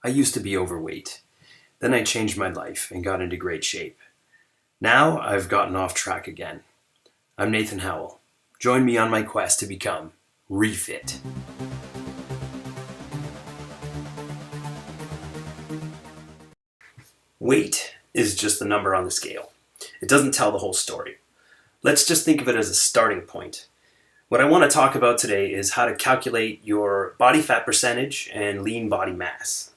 I used to be overweight. Then I changed my life and got into great shape. Now I've gotten off track again. I'm Nathan Howell. Join me on my quest to become REFIT. Weight is just the number on the scale. It doesn't tell the whole story. Let's just think of it as a starting point. What I want to talk about today is how to calculate your body fat percentage and lean body mass.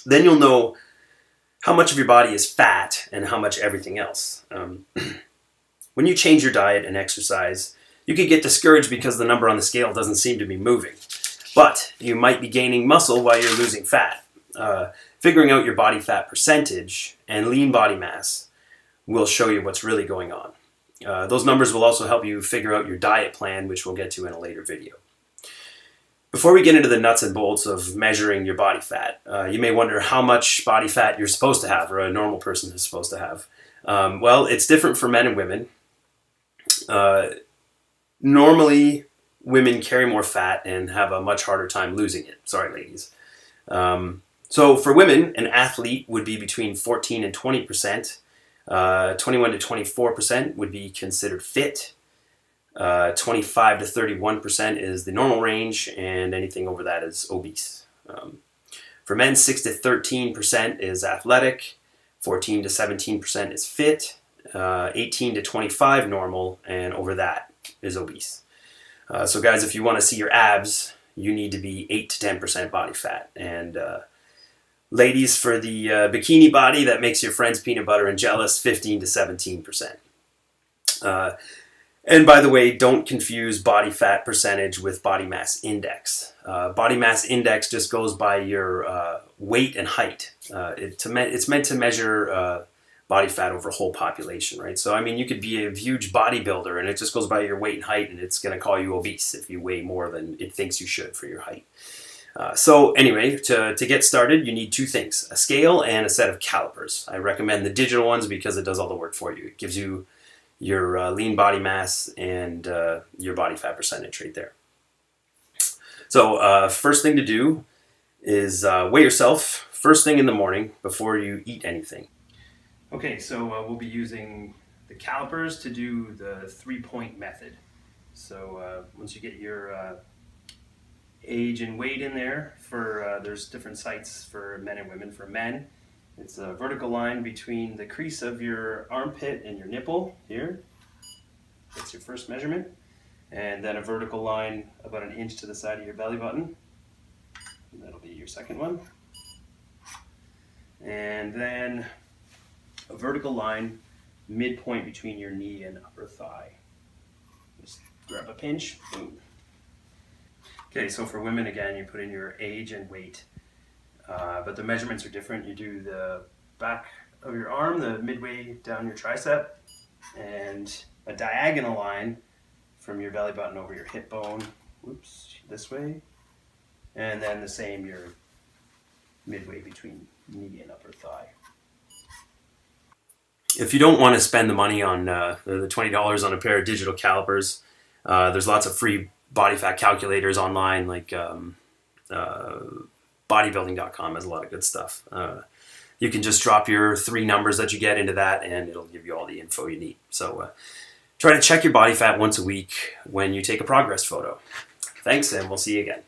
Then you'll know how much of your body is fat and how much everything else. When you change your diet and exercise, you can get discouraged because the number on the scale doesn't seem to be moving. But you might be gaining muscle while you're losing fat. Figuring out your body fat percentage and lean body mass will show you what's really going on. Those numbers will also help you figure out your diet plan, which we'll get to in a later video. Before we get into the nuts and bolts of measuring your body fat, you may wonder how much body fat you're supposed to have, or a normal person is supposed to have. Well, it's different for men and women. Normally, women carry more fat and have a much harder time losing it. Sorry, ladies. So for women, an athlete would be between 14 and 20%. 21 to 24% would be considered fit. 25 to 31% is the normal range, and anything over that is obese. For men, 6 to 13% is athletic, 14 to 17% is fit, 18 to 25 normal, and over that is obese. So guys, if you want to see your abs, you need to be 8 to 10% body fat. And ladies, for the bikini body that makes your friends peanut butter and jealous, 15 to 17%. And by the way, don't confuse body fat percentage with body mass index. Body mass index just goes by your weight and height. It's meant to measure body fat over a whole population, right? So, I mean, you could be a huge bodybuilder and it just goes by your weight and height, and it's going to call you obese if you weigh more than it thinks you should for your height. So anyway, to get started, you need two things: a scale and a set of calipers. I recommend the digital ones because it does all the work for you. It gives you your lean body mass and your body fat percentage right there. So first thing to do is weigh yourself first thing in the morning before you eat anything. Okay, so we'll be using the calipers to do the 3-point method. So once you get your age and weight in there, there's different sites for men and women. For men, it's a vertical line between the crease of your armpit and your nipple here. That's your first measurement. And then a vertical line about an inch to the side of your belly button. And that'll be your second one. And then a vertical line midpoint between your knee and upper thigh. Just grab a pinch, boom. Okay, so for women, again, you put in your age and weight, but the measurements are different. You do the back of your arm, the midway down your tricep, and a diagonal line from your belly button over your hip bone, whoops, this way, and then the same your midway between knee and upper thigh. If you don't want to spend the money on the $20 on a pair of digital calipers, there's lots of free body fat calculators online, like bodybuilding.com has a lot of good stuff. You can just drop your 3 numbers that you get into that and it'll give you all the info you need. So try to check your body fat once a week when you take a progress photo. Thanks, and we'll see you again.